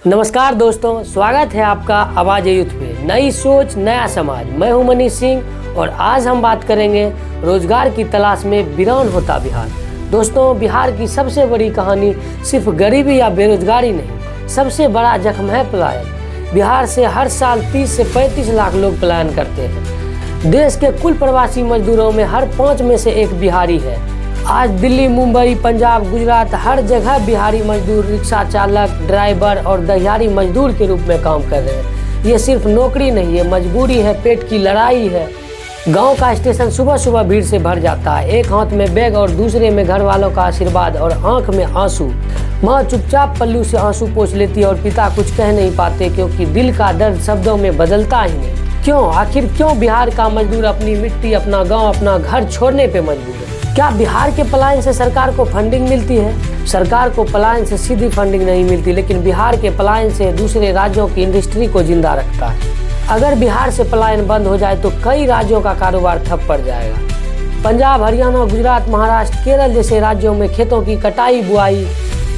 नमस्कार दोस्तों, स्वागत है आपका आवाज यूथ पे। नई सोच नया समाज। मैं हूं मनीष सिंह और आज हम बात करेंगे रोजगार की तलाश में वीरान होता बिहार। दोस्तों, बिहार की सबसे बड़ी कहानी सिर्फ गरीबी या बेरोजगारी नहीं, सबसे बड़ा जख्म है पलायन। बिहार से हर साल 30 से 35 लाख लोग पलायन करते हैं। देश के कुल प्रवासी मजदूरों में हर 5 में से एक बिहारी है। आज दिल्ली, मुंबई, पंजाब, गुजरात हर जगह बिहारी मजदूर रिक्शा चालक, ड्राइवर और दिहाड़ी मजदूर के रूप में काम कर रहे हैं। ये सिर्फ नौकरी नहीं है, मजबूरी है, पेट की लड़ाई है। गांव का स्टेशन सुबह सुबह भीड़ से भर जाता है। एक हाथ में बैग और दूसरे में घर वालों का आशीर्वाद और आंख में आंसू। माँ चुपचाप पल्लू से आंसू पोंछ लेती है और पिता कुछ कह नहीं पाते, क्योंकि दिल का दर्द शब्दों में बदलता ही नहीं। क्यों, आखिर क्यों बिहार का मजदूर अपनी मिट्टी, अपना गाँव, अपना घर छोड़ने पे मजबूर है? क्या बिहार के पलायन से सरकार को फंडिंग मिलती है? सरकार को पलायन से सीधी फंडिंग नहीं मिलती, लेकिन बिहार के पलायन से दूसरे राज्यों की इंडस्ट्री को जिंदा रखता है। अगर बिहार से पलायन बंद हो जाए तो कई राज्यों का कारोबार ठप पड़ जाएगा। पंजाब, हरियाणा, गुजरात, महाराष्ट्र, केरल जैसे राज्यों में खेतों की कटाई, बुआई,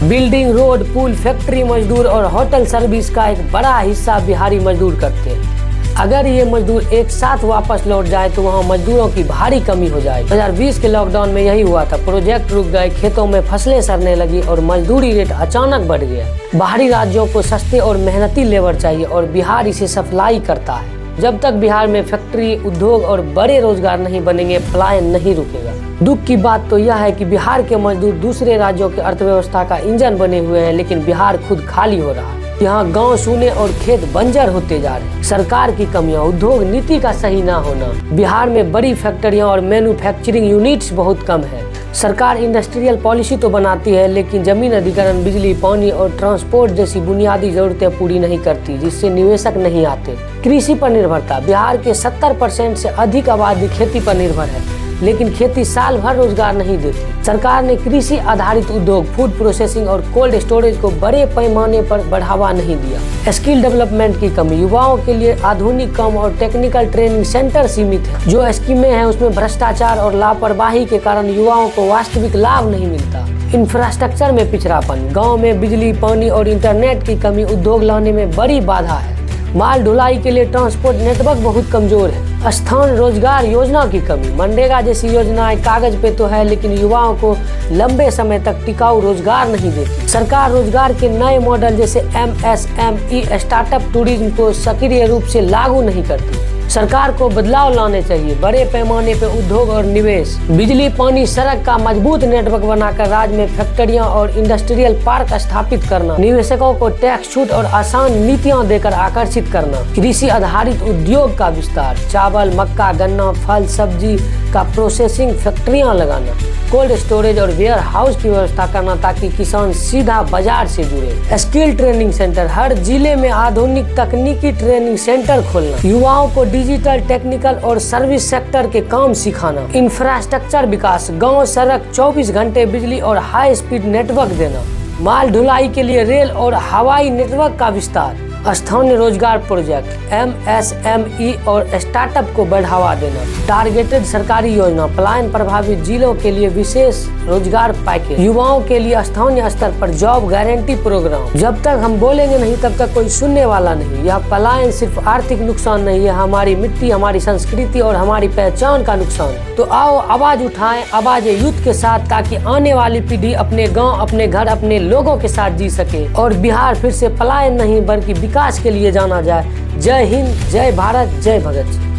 बिल्डिंग, रोड, पुल, फैक्ट्री मजदूर और होटल सर्विस का एक बड़ा हिस्सा बिहारी मजदूर करते हैं। अगर ये मजदूर एक साथ वापस लौट जाए तो वहाँ मजदूरों की भारी कमी हो जाए। 2020 के लॉकडाउन में यही हुआ था। प्रोजेक्ट रुक गए, खेतों में फसलें सड़ने लगी और मजदूरी रेट अचानक बढ़ गया। बाहरी राज्यों को सस्ते और मेहनती लेबर चाहिए और बिहार इसे सप्लाई करता है। जब तक बिहार में फैक्ट्री, उद्योग और बड़े रोजगार नहीं बनेंगे, पलायन नहीं रुकेगा। दुख की बात तो यह है कि बिहार के मजदूर दूसरे राज्यों की अर्थव्यवस्था का इंजन बने हुए हैं, लेकिन बिहार खुद खाली हो रहा है। यहाँ गांव सूने और खेत बंजर होते जा रहे हैं। सरकार की कमियां, उद्योग नीति का सही ना होना। बिहार में बड़ी फैक्ट्रियां और मैन्युफैक्चरिंग यूनिट्स बहुत कम है। सरकार इंडस्ट्रियल पॉलिसी तो बनाती है, लेकिन जमीन अधिग्रहण, बिजली, पानी और ट्रांसपोर्ट जैसी बुनियादी जरूरतें पूरी नहीं करती, जिससे निवेशक नहीं आते। कृषि पर निर्भरता। बिहार के 70% से अधिक आबादी खेती पर निर्भर है, लेकिन खेती साल भर रोजगार नहीं देती। सरकार ने कृषि आधारित उद्योग, फूड प्रोसेसिंग और कोल्ड स्टोरेज को बड़े पैमाने पर बढ़ावा नहीं दिया। स्किल डेवलपमेंट की कमी। युवाओं के लिए आधुनिक काम और टेक्निकल ट्रेनिंग सेंटर सीमित है। जो स्कीमें हैं उसमें भ्रष्टाचार और लापरवाही के कारण युवाओं को वास्तविक लाभ नहीं मिलता। इंफ्रास्ट्रक्चर में पिछड़ापन। गाँव में बिजली, पानी और इंटरनेट की कमी उद्योग लाने में बड़ी बाधा है। माल ढुलाई के लिए ट्रांसपोर्ट नेटवर्क बहुत कमजोर है। स्थान रोजगार योजना की कमी। मनरेगा जैसी योजनाएं कागज पे तो है, लेकिन युवाओं को लंबे समय तक टिकाऊ रोजगार नहीं देती। सरकार रोजगार के नए मॉडल जैसे MSME, स्टार्टअप टूरिज्म को सक्रिय रूप से लागू नहीं करती। सरकार को बदलाव लाने चाहिए। बड़े पैमाने पर उद्योग और निवेश, बिजली, पानी, सड़क का मजबूत नेटवर्क बनाकर राज्य में फैक्ट्रियां और इंडस्ट्रियल पार्क स्थापित करना। निवेशकों को टैक्स छूट और आसान नीतियां देकर आकर्षित करना। कृषि आधारित उद्योग का विस्तार। चावल, मक्का, गन्ना, फल, सब्जी का प्रोसेसिंग फैक्ट्रियां लगाना। कोल्ड स्टोरेज और वेयर हाउस की व्यवस्था करना, ताकि किसान सीधा बाजार से जुड़े। Skill training centre. हर जिले में आधुनिक तकनीकी ट्रेनिंग सेंटर खोलना। युवाओं को डिजिटल, टेक्निकल और सर्विस सेक्टर के काम सिखाना। इंफ्रास्ट्रक्चर विकास। गांव, सड़क, 24 घंटे बिजली और हाई स्पीड नेटवर्क देना। माल ढुलाई के लिए रेल और हवाई नेटवर्क का विस्तार। स्थानीय रोजगार प्रोजेक्ट, MSME और स्टार्टअप को बढ़ावा देना। टारगेटेड सरकारी योजना। पलायन प्रभावित जिलों के लिए विशेष रोजगार पैकेज। युवाओं के लिए स्थानीय स्तर पर जॉब गारंटी प्रोग्राम। जब तक हम बोलेंगे नहीं तब तक कोई सुनने वाला नहीं। यह पलायन सिर्फ आर्थिक नुकसान नहीं है, हमारी मिट्टी, हमारी संस्कृति और हमारी पहचान का नुकसान। तो आओ आवाज उठाएं, आवाज यूथ के साथ, ताकि आने वाली पीढ़ी अपने गाँव, अपने घर, अपने लोगों के साथ जी सके और बिहार फिर से पलायन नहीं बल्कि विकास के लिए जाना जाए। जय हिंद, जय भारत, जय भगत सिंह।